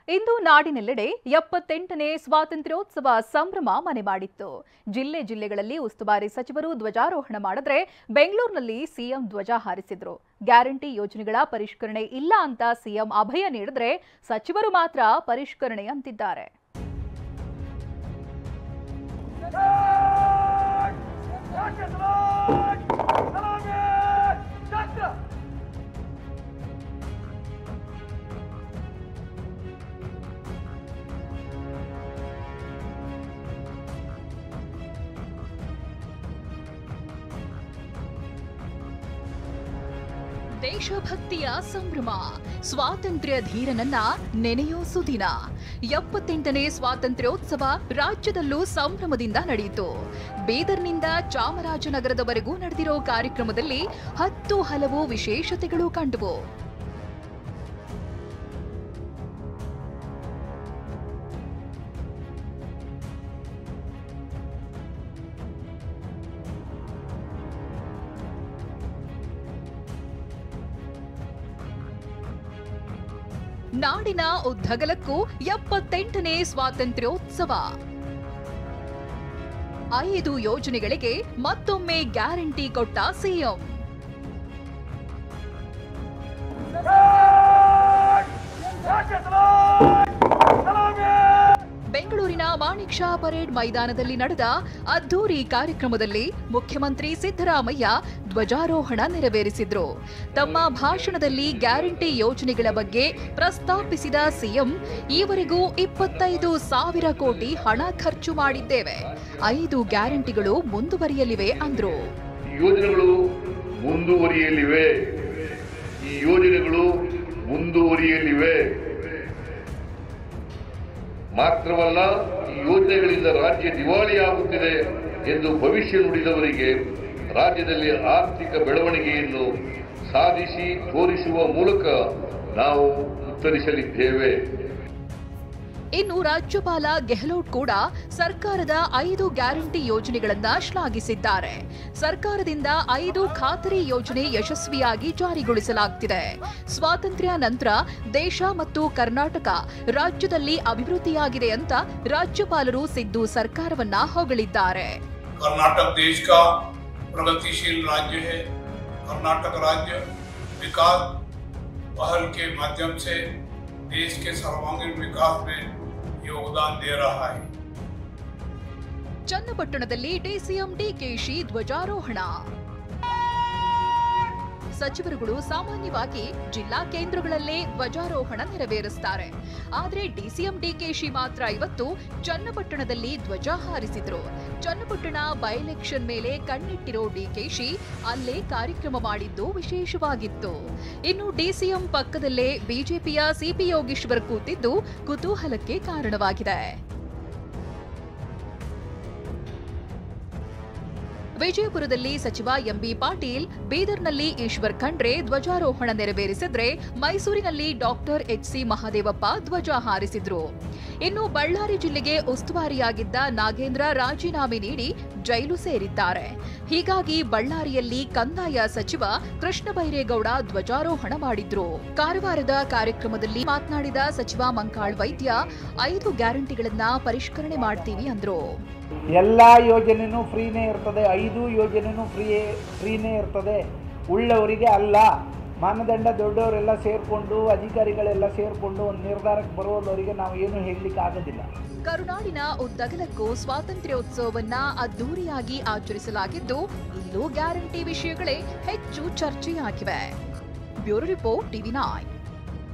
ಇಂದು ನಾಡಿನೆಲ್ಲೆಡೆ 78ನೇ ಸ್ವಾತಂತ್ರ್ಯೋತ್ಸವ ಸಂಭ್ರಮ ಮನೆ ಮಾಡಿತ್ತು. ಜಿಲ್ಲೆಗಳಲ್ಲಿ ಉಸ್ತುವಾರಿ ಸಚಿವರು ಧ್ವಜಾರೋಹಣ ಮಾಡಿದ್ರೆ ಬೆಂಗಳೂರಿನಲ್ಲಿ ಸಿಎಂ ಧ್ವಜ ಹಾರಿಸಿದ್ರು. ಗ್ಯಾರಂಟಿ ಯೋಜನೆಗಳ ಪರಿಷ್ಕರಣೆ ಇಲ್ಲ ಅಂತ ಸಿಎಂ ಅಭಯ ನೀಡಿದ್ರೆ ಸಚಿವರು ಮಾತ್ರ ಪರಿಷ್ಕರಣೆ ಅಂತಿದ್ದಾರೆ. ದೇಶಭಕ್ತಿಯ ಸಂಭ್ರಮ, ಸ್ವಾತಂತ್ರ್ಯ ಧೀರನನ್ನ ನೆನೆಯೋ ಸುದಿನ. 78ನೇ ಸ್ವಾತಂತ್ರ್ಯೋತ್ಸವ ರಾಜ್ಯದಲ್ಲೂ ಸಂಭ್ರಮದಿಂದ ನಡೆಯಿತು. ಬೀದರ್ನಿಂದ ಚಾಮರಾಜನಗರದವರೆಗೂ ನಡೆದಿರೋ ಕಾರ್ಯಕ್ರಮದಲ್ಲಿ 10 ಹಲವು ವಿಶೇಷತೆಗಳು ಕಂಡುವು. ನಾಡಿನ ಉದ್ದಗಲಕ್ಕೂ 78ನೇ ಸ್ವಾತಂತ್ರ್ಯೋತ್ಸವ. 5 ಯೋಜನೆಗಳಿಗೆ ಮತ್ತೊಮ್ಮೆ ಗ್ಯಾರಂಟಿ ಕೊಟ್ಟ ಸಿಎಂ. ಬೆಂಗಳೂರಿನ ಮಾಣಿಕ್ ಷಾ ಪರೇಡ್ ಮೈದಾನದಲ್ಲಿ ನಡೆದ ಅದ್ದೂರಿ ಕಾರ್ಯಕ್ರಮದಲ್ಲಿ ಮುಖ್ಯಮಂತ್ರಿ ಸಿದ್ದರಾಮಯ್ಯ ಧ್ವಜಾರೋಹಣ ನೆರವೇರಿಸಿದ್ರು. ತಮ್ಮ ಭಾಷಣದಲ್ಲಿ ಗ್ಯಾರಂಟಿ ಯೋಜನೆಗಳ ಬಗ್ಗೆ ಪ್ರಸ್ತಾಪಿಸಿದ ಸಿಎಂ, ಈವರೆಗೂ 25,000 ಕೋಟಿ ಹಣ ಖರ್ಚು ಮಾಡಿದ್ದೇವೆ, 5 ಗ್ಯಾರಂಟಿಗಳು ಮುಂದುವರಿಯಲಿವೆ ಅಂದ್ರು. ಈ ಯೋಜನೆಗಳು ಮುಂದುವರಿಯಲಿವೆ. ಮಾತ್ರವಲ್ಲ, ಈ ಯೋಜನೆಗಳಿಂದ ರಾಜ್ಯ ದಿವಾಳಿಯಾಗುತ್ತಿದೆ ಎಂದು ಭವಿಷ್ಯ ನುಡಿದವರಿಗೆ ರಾಜ್ಯದಲ್ಲಿ ಆರ್ಥಿಕ ಬೆಳವಣಿಗೆಯನ್ನು ಸಾಧಿಸಿ ತೋರಿಸುವ ಮೂಲಕ ನಾವು ಉತ್ತರಿಸಲಿದ್ದೇವೆ. ಇನ್ನು ರಾಜ್ಯಪಾಲ ಗೆಹ್ಲೋಟ್ ಕೂಡ ಸರ್ಕಾರದ 5 ಗ್ಯಾರಂಟಿ ಯೋಜನೆಗಳನ್ನ ಶ್ಲಾಘಿಸಿದ್ದಾರೆ. ಸರ್ಕಾರದಿಂದ 5 ಖಾತರಿ ಯೋಜನೆ ಯಶಸ್ವಿಯಾಗಿ ಜಾರಿಗೊಳಿಸಲಾಗುತ್ತಿದೆ. ಸ್ವಾತಂತ್ರ್ಯ ನಂತರ ದೇಶ ಮತ್ತು ಕರ್ನಾಟಕ ರಾಜ್ಯದಲ್ಲಿ ಅಭಿವೃದ್ಧಿಯಾಗಿದೆ ಅಂತ ರಾಜ್ಯಪಾಲರು ಸಿದ್ದು ಸರ್ಕಾರವನ್ನ ಹೊಗಳಿದ್ದಾರೆ. कर्नाटक देश का प्रगतिशील राज्य है। कर्नाटक राज्य विकास पहल के माध्यम से देश के सर्वांगीण विकास में योगदान दे रहा है. ಚನ್ನಪಟ್ಟಣದಲ್ಲಿ ಡಿಸಿಎಂ ಡಿಕೆಶಿ ಧ್ವಜಾರೋಹಣ. ಸಚಿವರುಗಳು ಸಾಮಾನ್ಯವಾಗಿ ಜಿಲ್ಲಾ ಕೇಂದ್ರಗಳಲ್ಲೇ ಧ್ವಜಾರೋಹಣ ನೆರವೇರಿಸುತ್ತಾರೆ. ಆದರೆ ಡಿಸಿಎಂ ಡಿಕೆಶಿ ಮಾತ್ರ ಇವತ್ತು ಚನ್ನಪಟ್ಟಣದಲ್ಲಿ ಧ್ವಜ ಹಾರಿಸಿದ್ರು. ಚನ್ನಪಟ್ಟಣ ಬೈ ಎಲೆಕ್ಷನ್ ಮೇಲೆ ಕಣ್ಣಿಟ್ಟಿರೋ ಡಿಕೆಶಿ ಅಲ್ಲೇ ಕಾರ್ಯಕ್ರಮ ಮಾಡಿದ್ದು ವಿಶೇಷವಾಗಿತ್ತು. ಇನ್ನು ಡಿಸಿಎಂ ಪಕ್ಕದಲ್ಲೇ ಬಿಜೆಪಿಯ ಸಿಪಿ ಯೋಗೇಶ್ವರ್ ಕೂತಿದ್ದು ಕುತೂಹಲಕ್ಕೆ ಕಾರಣವಾಗಿದೆ. ವಿಜಯಪುರದಲ್ಲಿ ಸಚಿವ ಎಂಬಿ ಪಾಟೀಲ್, ಬೀದರ್ನಲ್ಲಿ ಈಶ್ವರ್ ಖಂಡ್ರೆ ಧ್ವಜಾರೋಹಣ ನೆರವೇರಿಸಿದ್ರೆ ಮೈಸೂರಿನಲ್ಲಿ ಡಾಕ್ಟರ್ ಎಚ್ಸಿ ಮಹದೇವಪ್ಪ ಧ್ವಜ ಹಾರಿಸಿದ್ರು. ಇನ್ನು ಬಳ್ಳಾರಿ ಜಿಲ್ಲೆಗೆ ಉಸ್ತುವಾರಿಯಾಗಿದ್ದ ನಾಗೇಂದ್ರ ರಾಜೀನಾಮೆ ನೀಡಿ ಜೈಲು ಸೇರಿದ್ದಾರೆ. ಹೀಗಾಗಿ ಬಳ್ಳಾರಿಯಲ್ಲಿ ಕಂದಾಯ ಸಚಿವ ಕೃಷ್ಣ ಬೈರೇಗೌಡ ಧ್ವಜಾರೋಹಣ ಮಾಡಿದ್ರು. ಕಾರವಾರದ ಕಾರ್ಯಕ್ರಮದಲ್ಲಿ ಮಾತನಾಡಿದ ಸಚಿವ ಮಂಕಾಳ್ ವೈದ್ಯ, 5 ಗ್ಯಾರಂಟಿಗಳನ್ನ ಪರಿಷ್ಕರಣೆ ಮಾಡ್ತೀವಿ ಅಂದ್ರು. ಎಲ್ಲ ಯೋಜನೆನೂ ಫ್ರೀನೇ ಇರ್ತದೆ, 5 ಯೋಜನೆನೂ ಫ್ರೀನೇ ಇರ್ತದೆ. ಉಳ್ಳವರಿಗೆ ಅಲ್ಲ, ಮಾನದಂಡ ದೊಡ್ಡವರೆಲ್ಲ ಸೇರಿಕೊಂಡು, ಅಧಿಕಾರಿಗಳೆಲ್ಲ ಸೇರಿಕೊಂಡು ಒಂದು ನಿರ್ಧಾರಕ್ಕೆ ಬರೋದವರಿಗೆ ನಾವು ಏನು ಹೇಳಲಿಕ್ಕೆ ಆಗೋದಿಲ್ಲ. ಕರುನಾಡಿನ ಉದ್ದಗಲಕ್ಕೂ ಸ್ವಾತಂತ್ರ್ಯೋತ್ಸವವನ್ನ ಅದ್ದೂರಿಯಾಗಿ ಆಚರಿಸಲಾಗಿದ್ದು, ಇಲ್ಲೂ ಗ್ಯಾರಂಟಿ ವಿಷಯಗಳೇ ಹೆಚ್ಚು ಚರ್ಚೆಯಾಗಿವೆ. Bureau report, TV9.